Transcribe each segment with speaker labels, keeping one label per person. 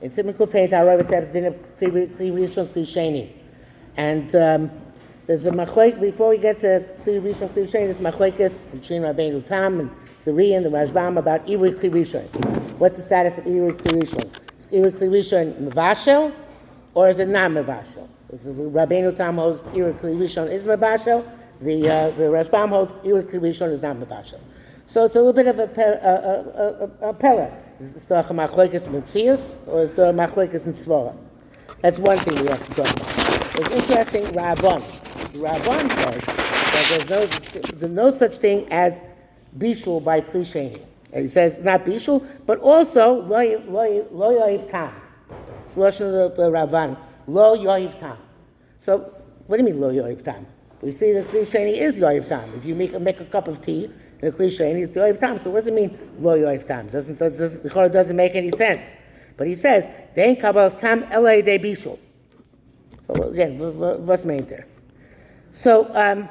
Speaker 1: In Simon Kufay, the Arava said the din of Kli Rishon, Kli Sheni. And there's a machlek, before we get to Kli Rishon, Kli Sheni, there's machlekes between Rabbeinu Tam and the Ri and the Rashbam about Irui Kli Rishon. What's the status of Irui Kli Rishon? Is Irui Kli Rishon mevashel, or is it not mevashel? Rabbeinu Tam holds Irui Kli Rishon is mevashel. The Rashbam holds Irui Kli Rishon is not mevashel. So it's a little bit of a pella. Is it the machlekes Monsey, or is the machlekes in Svara? That's one thing we have to talk about. It's interesting. Rabban says that there's no such thing as Bishul by Kli Sheni. And he says it's not Bishul, but also lo yoiv tam. It's lashon of the Rabban. Lo yoiv tam. So what do you mean lo yoiv tam? We see that Kli Sheni is yoiv tam. If you make a cup of tea in a Kli Sheni, it's yoiv tam. So what does it mean lo yoiv tam? It doesn't make any sense. But he says dein kabbalas tam elay de Bishul. So again, what's made there? So even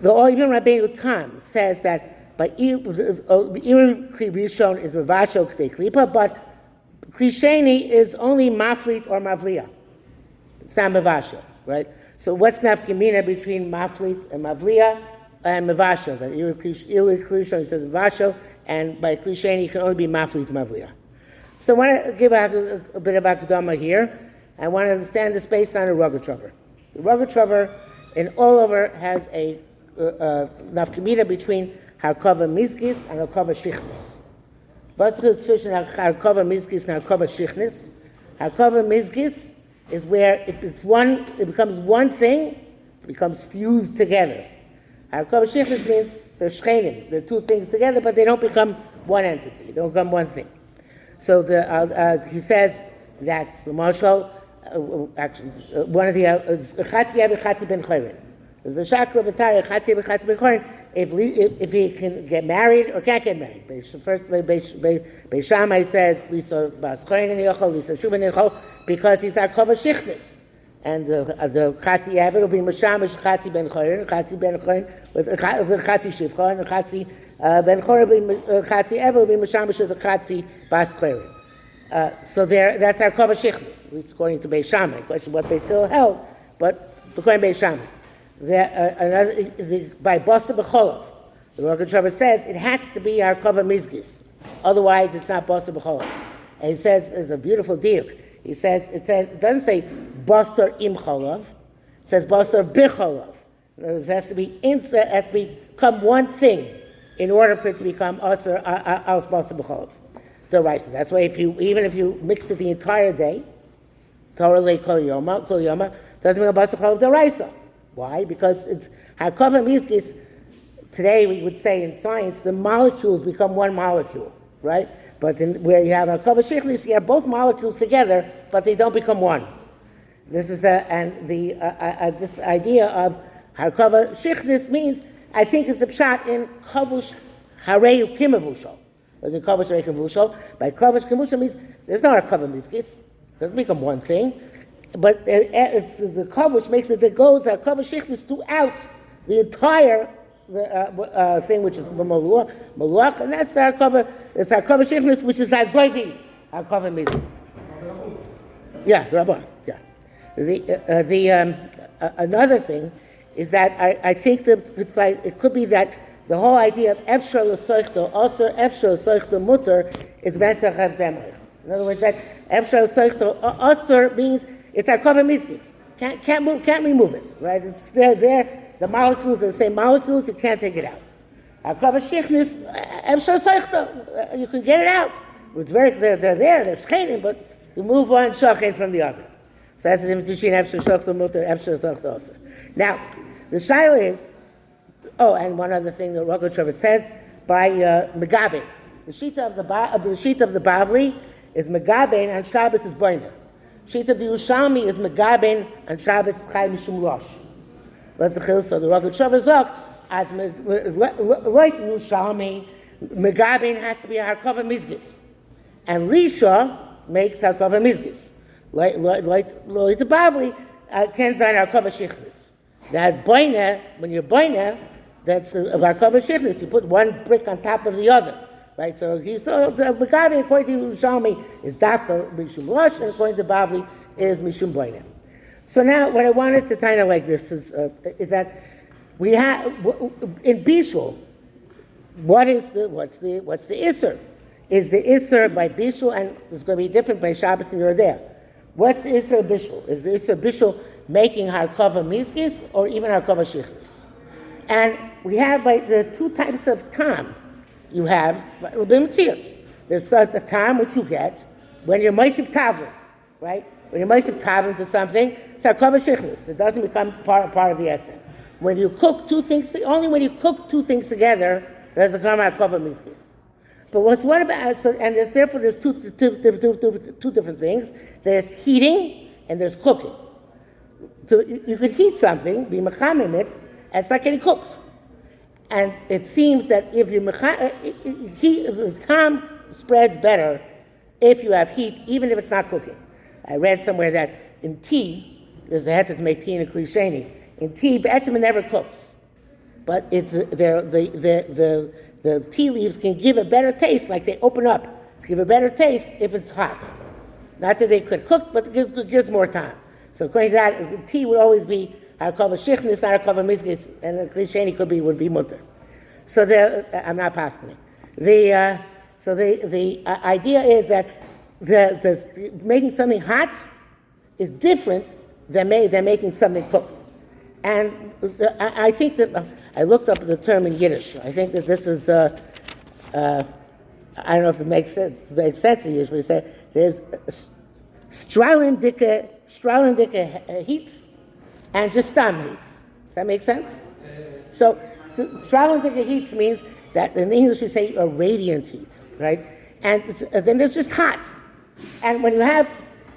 Speaker 1: Rabbeinu Tam says that by Irui Kli Rishon is mevashel k'dei klipa, but Kli Sheni is only maflit or mavliya. It's not mevashel, right? So what's nafkamina between maflit and mavliya and mevashel? That Irui Kli Rishon says mevashel, and by Kli Sheni it can only be maflit mavliya. So I want to give a bit of akadama here. I want to understand this based on a Rogachover. The Rogachover in all over has a nafkamina between harkava mizgis and harkava shichnis. What's the difference between harkava mizgis and harkava shichnis? Harkava mizgis is where it becomes one thing, it becomes fused together. Harkava shichnis means they're shchenim, they're two things together, but they don't become one entity, they don't become one thing. So he says that the marshal, one of the chatzi yav chatzi ben chayrin. There's a shakla b'tari chatzi yav chatzi ben chayrin. If he can get married or can't get married. First, Beis Shammai says lisa bas chayrin yochol, lisa shuban yochol, because he's harkava shichnis, and the chatzi yav will be mashamish chatzi ben chayrin with chatzi shivcha, and the chatzi ben chor will be chatzi ever will be mashamish the chatzi bas chayrin. So that's our kavah shichlis, at least according to Beis Shammai. Question what Bishul held, but according to Beis Shammai, by basa b'cholov, the Rogachover says it has to be our kavah mizgis, otherwise it's not basa b'cholov. And he says there's a beautiful deal. It doesn't say basar im cholov, it says basar b'cholov. It has to become one thing in order for it to become asar al basa b'cholov. The raisa. That's why even if you mix it the entire day, Torah le kol yoma, doesn't mean a basar chalav the raisa. Why? Because it's harkava mizgis. Today we would say in science the molecules become one molecule, right? But where you have harkava shichlis, you have both molecules together, but they don't become one. This is this idea of harkava shichlis means, I think, is the pshat in kavush hareu kimavushal. As in kavush hareu kimavushal, by kavush kimavushal means there's not a harkava mizgis. It doesn't become one thing, but it's the kavush makes it that goes harkava shichlis throughout the entire thing, which is maluach, and that's the harkava. It's harkava shichlis, which is azloivi harkava mizgis. Yeah, the Rabban. Yeah. Another thing is that I think that it could be that the whole idea of efshar l'soichto, also efshar l'soichto mutter, is v'entzach demrich. In other words, that efshar l'soichto also means it's harkava mizgis. Can't remove it, right? It's there. The molecules are the same molecules. You can't take it out. Harkava shichnis, efshar l'soichto, you can get it out. It's very clear they're there. They're shchenim, but you move one shachen from the other. So that's the difference between efshar l'soichto mutter, efshar l'soichto also. Now, the shaila is, and one other thing that Rogachover says, by Megaben. The shita of the Bavli is Megaben, and Shabbos is Boina. Shita of the Yerushalmi is Megaben, and Shabbos Chai Mishum Rosh. What's the chil? So the Rogachover sagt, as like Yerushalmi, Megaben has to be a harkava mizgis, and Risha makes harkava mizgis. Like the Bavli, can sign harkava shichlis. That boina, when you're boina, that's a harkava shichlis. You put one brick on top of the other. right? So the Megavi, according to Yerushalmi, is Dafka Mishum Rosh, and according to Bavli, is Mishum Boinem. So now, what I wanted to kind of like this is that we have in Bishul. What's the Isser? Is the Isser by Bishul, and it's going to be different by Shabbos and Yoreh. What's the Isser of Bishul? Is the Isser of Bishul making Harkava Mizkis or even Harkava Shichlis? And we have by the two types of tam. You have B'mitzias. There's the tam which you get when you're Monsey Tavlin, right? When you're Monsey Tavlin to something, it's Harkava Shichlis. It doesn't become part of the Etzer. When you cook two things, only when you cook two things together, there's a Harkava Mizkis. But what about, and therefore there's two different things. There's heating and there's cooking. So you could heat something, be mechamim it, and it's not getting cooked. And it seems that if you the tam spreads better if you have heat, even if it's not cooking. I read somewhere that in tea, there's a heter to make tea in a Kli Sheni. In tea, Be'etzim never cooks. But it's the tea leaves can give a better taste, like they open up to give a better taste if it's hot. Not that they could cook, but it gives more time. So according to that, tea would always be Harkava Shichnis, not Harkava Mizkis, and the Kli Sheni would be mutter. So I'm not passing it. So the idea is that making something hot is different than making something cooked. And I think that I looked up the term in Yiddish. I think that this is I don't know if it makes sense in Yiddish, but it says there's strahlendicke heats and just stam heats. Does that make sense? So strahlendicke heats means that in English we say a radiant heat, right? And then there's just hot. And when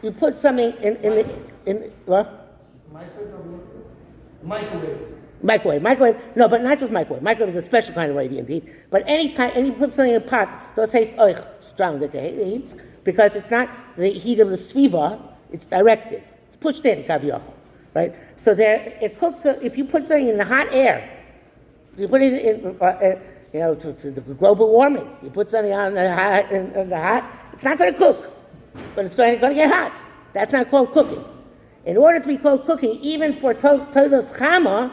Speaker 1: you put something in what? Microwave. No, but not just microwave. Microwave is a special kind of radiant heat. But any time, and you put something in a pot, those say strong heats, because it's not the heat of the sviva, it's directed. It's pushed in, kaviyachol, right? So it cooks. If you put something in the hot air, you put it in, to the global warming. You put something on in the hot, it's not going to cook, but it's going to get hot. That's not called cooking. In order to be called cooking, even for Todos Chama,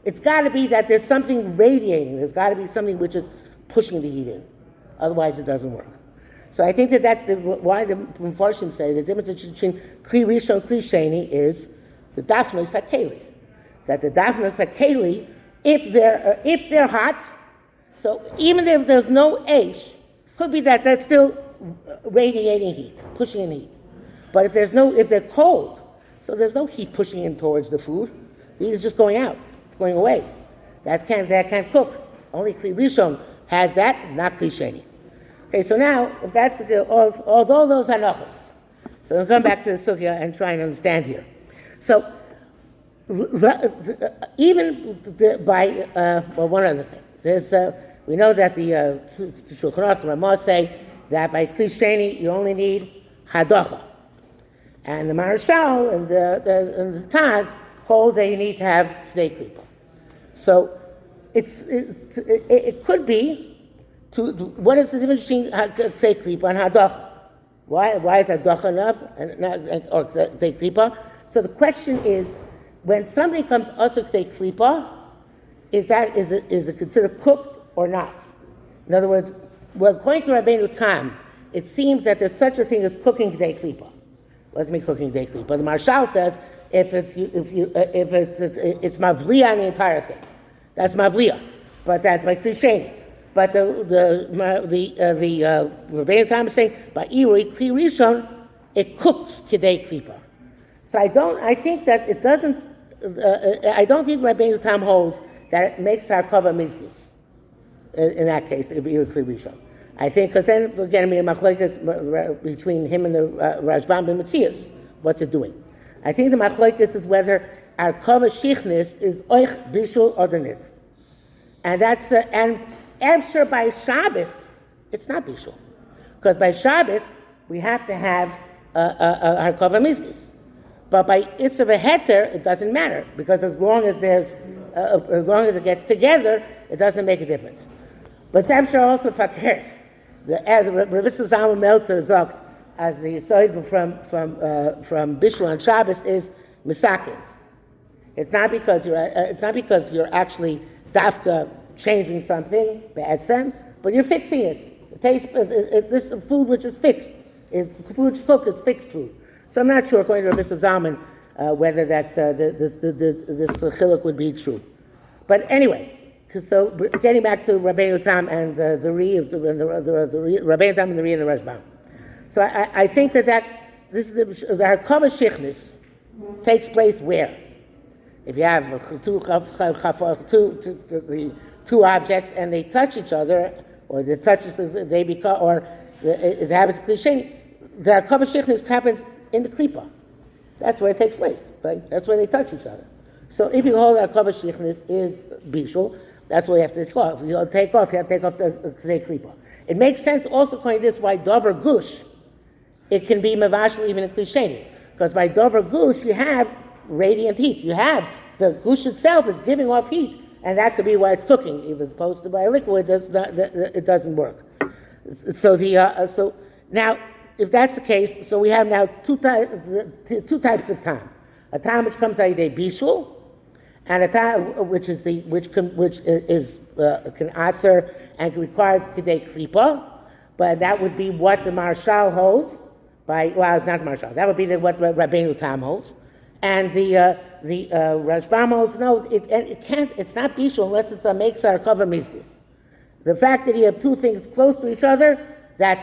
Speaker 1: it's got to be that there's something radiating. There's got to be something which is pushing the heat in. Otherwise, it doesn't work. So I think that's why the Mepharshim say the difference between Kli Rishon and Kli Sheni is the Dafnos HaKeli. That the Dafnos HaKeli, if they're hot, so even if there's no H, could be that that's still radiating heat, pushing in heat. But if they're cold, so there's no heat pushing in towards the food. The heat is just going out. It's going away. That can't cook. Only Kli Rishon has that, not Kli Sheni. Okay, so now, if that's the deal, although those are nachos, so we'll come back to the sugya and try and understand here. So, one other thing. There's, we know that the Shulchan Aruch and Ramah say that by Kli Sheni you only need hadocha. And the Marashal and the Taz hold that you need to have K'dei Klipa. So it could be what is the difference between K'dei Klipa and Hadocha? Why is Hadocha enough or K'dei Klipa? So the question is, when something comes also K'dei Klipa, is it considered cooked or not? In other words, according to Rabbeinu Tam, it seems that there's such a thing as cooking K'dei Klipa. What's me cooking K'dei Klipa? But the Marshal says if it's mavliya on the entire thing, that's mavliya, but that's by Kli Sheni. But the Rabbeinu Tam is saying by Irui Kli Rishon it cooks K'dei Klipa. So I think that it doesn't. I don't think Rabbeinu Tam holds that it makes Harkava Mizkis in that case if Irui Kli Rishon. I think, because then we're going to be a machlokes between him and the Rashbam and Metzias. What's it doing? I think the machlokes is whether Harkava Shichnis is oich Bishul or nit. And that's and after by Shabbos, it's not Bishul, because by Shabbos we have to have Harkava Mizkis. But by Isser v'Heter, it doesn't matter, because as long as it gets together, it doesn't make a difference. But Zavshar also fakert Rabbi Zalman Meltzer sagt, as the Yisoid from Bishul on Shabbos is misakin. It's not because you're actually dafka changing something be'etzem, but you're fixing it. The taste, this food which is fixed food cooked is fixed food. So I'm not sure, according to Rabbi Zalman, whether that this chiluk would be true. But anyway. So getting back to Rabbeinu Tam and the Rabbeinu Tam and the Ri and the Rashbam. So I think that this is the Harkava Shichnis takes place where? If you have two objects and they touch each other, or the touches they become, or it happens Kli Sheni, the Harkava Shichnis happens in the Klipa. That's where it takes place, right? That's where they touch each other. So if you hold Harkava Shichnis is Bishul, that's what you have to take off. You have to take off the klipa. It makes sense also according to this why Dover Gush, it can be Mavashal even in Kli Sheni. Because by Dover Gush you have radiant heat. You have the Gush itself is giving off heat, and that could be why it's cooking. If it's supposed to by a liquid, it doesn't work. So so now if that's the case, so we have now two types of time. A time which comes out of the Bishul, and a time which is can aser and requires kidei klipa, but that would be what the Marshal holds not Marshal. That would be what Rabbeinu Tam holds, and the Rashbam holds no. It can't. It's not bishul unless it's a meiksar cover mizgis. The fact that you have two things close to each other, that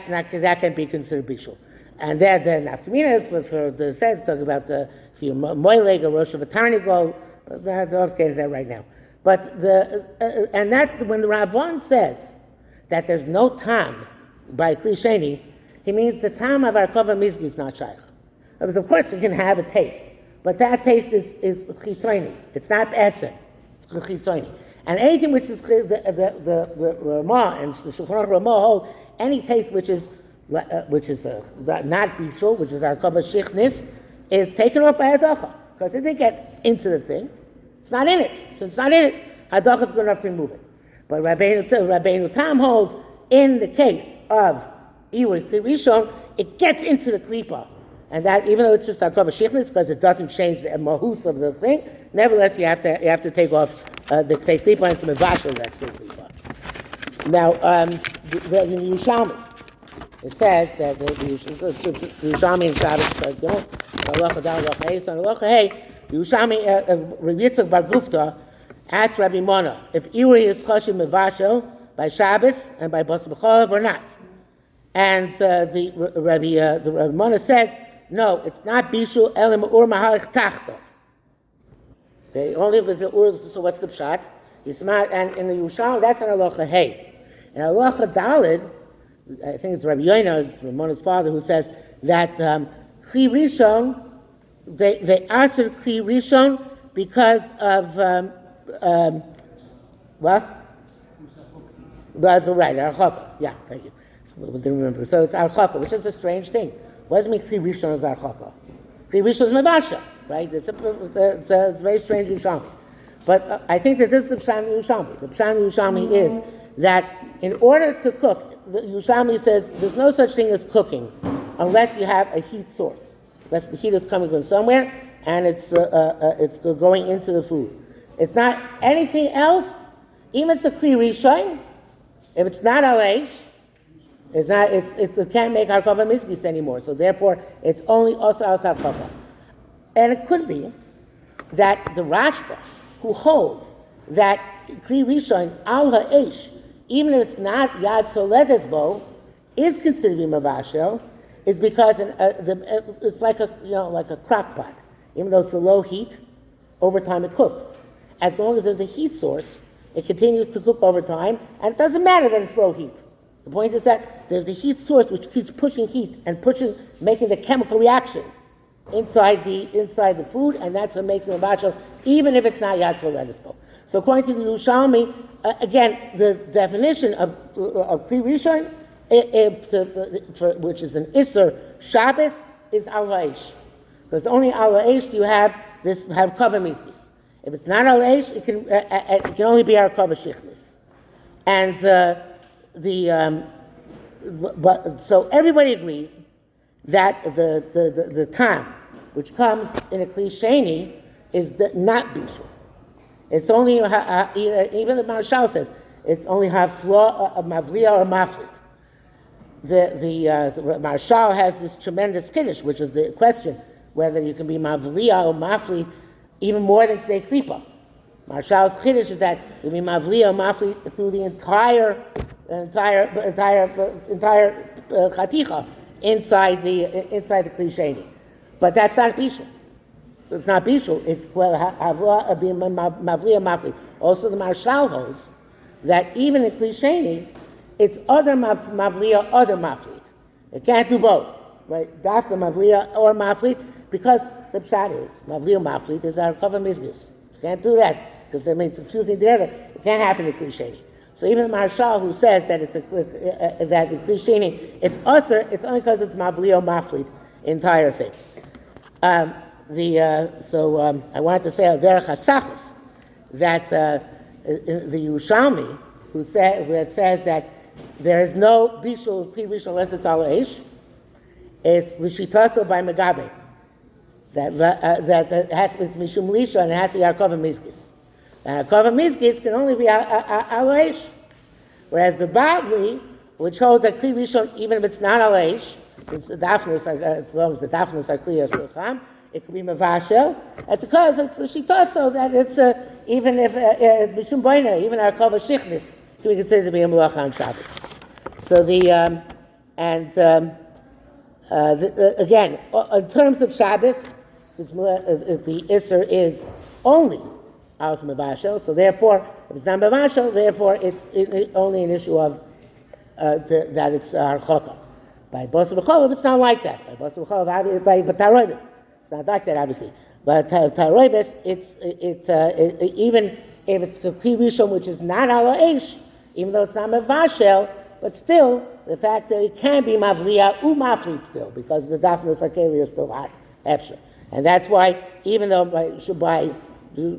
Speaker 1: can be considered bishul. And then the nafkaminas for the says talk about if you're moileg or rosh of a tarnigol. I don't have to get into that right now. But and that's when the Ravon says that there's no tam by Kli Sheni, he means the tam of our kova mizgi is not shaykh. Because of course you can have a taste, but that taste is chitzoni. It's not etzem. It's chitzoni. And anything which is the Ramah and the Shulchan Aruch Ramah hold any taste which is not bishul, which is our kova shichnis, is taken off by hadacha. Because it didn't get into the thing. It's not in it. So it's not in it. Hadacha is good enough to remove it. But Rabbeinu Tam holds, in the case of Irui Kli Rishon, it gets into the klipa. And that, even though it's just Harkava Shichnis, because it doesn't change the mahus of the thing, nevertheless you have to take off the klipa and some mevashel of that klipa. Now, the Yerushalmi, it says that the Yerushalmi in Shabbos, Yerushalmi, Rabbi Yitzchak Bar Gufta asked Rabbi Mona if Irui is choshev mevashel by Shabbos and by Bas B'cholav or not. And the Rabbi Mona says, no, it's not bishul elim ur mahalach tachtov. Okay, only with the ur. So what's the pshat? And in the Yerushalmi, that's an halacha hey. In halacha dalid, I think it's Rabbi Yoina, Ramona's father, who says that Kli Rishon, they asked Kli Rishon because of what? That's right, Archaka. Yeah, thank you. We didn't remember. So it's Archaka, which is a strange thing. What does it mean Kli Rishon is Archaka? Kli Rishon is Mevasha, right? It's a very strange Yerushalmi. But I think that this is the Pshan Yerushalmi. The Pshan Yerushalmi is that in order to cook, the Yerushalmi says there's no such thing as cooking unless you have a heat source. Unless the heat is coming from somewhere and it's going into the food. It's not anything else. Even if it's a Kli Rishon, if it's not aleish, it can't make harkava miskis anymore. So therefore, it's only also al harkava. And it could be that the Rashba, who holds that Kli Rishon al ha'esh, even if it's not yad soletes bo, is considered to be mavashel, is because it's like a crock pot. Even though it's a low heat, over time it cooks. As long as there's a heat source, it continues to cook over time, and it doesn't matter that it's low heat. The point is that there's a heat source which keeps pushing heat and making the chemical reaction inside the food, and that's what makes it mavashel, even if it's not yad soletes bo. So according to the Yerushalmi, again, the definition of Kli Rishon, which is an Isser Shabbos, is al ha'esh. Because only al ha'esh do you have kava mizgis. If it's not al ha'esh, it can only be our kava shichnis. And but so everybody agrees that the tam, which comes in a Kli Sheni, is not Bishul. It's only, even the Marshal says, it's only Hafla, Mavliya or Maflit. The Marshal has this tremendous Kiddush, which is the question whether you can be Mavliya or Maflit even more than Kli Klipa. Marshal's Kiddush is that you can be Mavliya or Maflit through the entire Chaticha inside the Kli Sheni. But that's not Bishul. It's not Bishul. It's Mavliya Mafli. Also, the Marshal holds that even in Kli Sheni, it's other Mavliya, other Mafli. It can't do both, right? Dafka Mavliya or Mafli, because the pshat is Mavliya Mafli is our cover mizgis. You can't do that because that means confusing together. It can't happen in Kli Sheni. So even the Marshal who says that it's that in Kli Sheni it's usher, it's only because it's Mavliya Mafli, entire thing. I wanted to say al derech hatzachas that the Yerushalmi that says that there is no bishul Kli Rishon unless it's al eish. It's l'shitaso by Megabe that it's mishum lisha and it has to be arkava mizgis. And arkava mizgis can only be al eish, whereas the Bavli, which holds that Kli Rishon even if it's not al eish, since the dafnus as long as the dafnus are clear as Shulchan, it could be mavashel. That's because it's the shita, so that it's even if mishum boina, even our kavah shichnis can be considered to be a melacha on Shabbos. So again, in terms of Shabbos, since the isser is only aus mavashel, so therefore if it's not mavashel, therefore it's only an issue of that it's harchaka. By Belzer Kollel, it's not like that. By Belzer Kollel, by Taroivis, it's not like that, obviously. But Taroivis, even if it's Kli Rishon, which is not ala eish, even though it's not mevashel, but still, the fact that it can be mavliya maflit still, because the dafnus akeli is still hot, efsher. And that's why, even though by Shabbos, you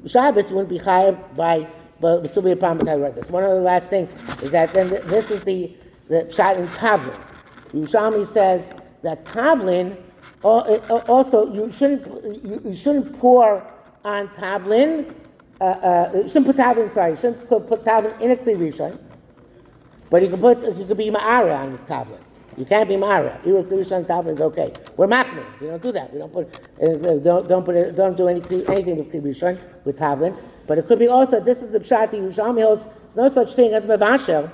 Speaker 1: wouldn't be chayav by B'tzubli upon Taroivis. One other last thing is that then this is the shot in Kavlin. Yerushalmi says that Tavlin also you shouldn't pour on Tavlin. You shouldn't put Tavlin in a Kli Rishon, but you could be Ma'ara on Tavlin. You can't be Ma'ara. Irui Kli Rishon Tavlin is okay. We're Machmir. We don't do that. We don't do anything with Kli Rishon with Tavlin. But it could be also. This is the pshat Yerushalmi holds. There's no such thing as mevashel.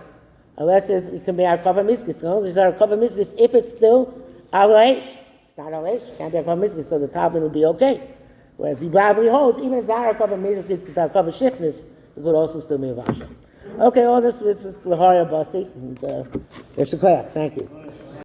Speaker 1: Unless it can be our cover miskis. It can only be our cover miskis if it's still al eish. It's not al eish. It can't be our cover miskis, so the tavlin would be okay. Whereas the Bavli holds, even if it's not our cover miskis, it's our cover shifness, it could also still be a vasha. Okay, all this is Lahari Abasi, and Thank you.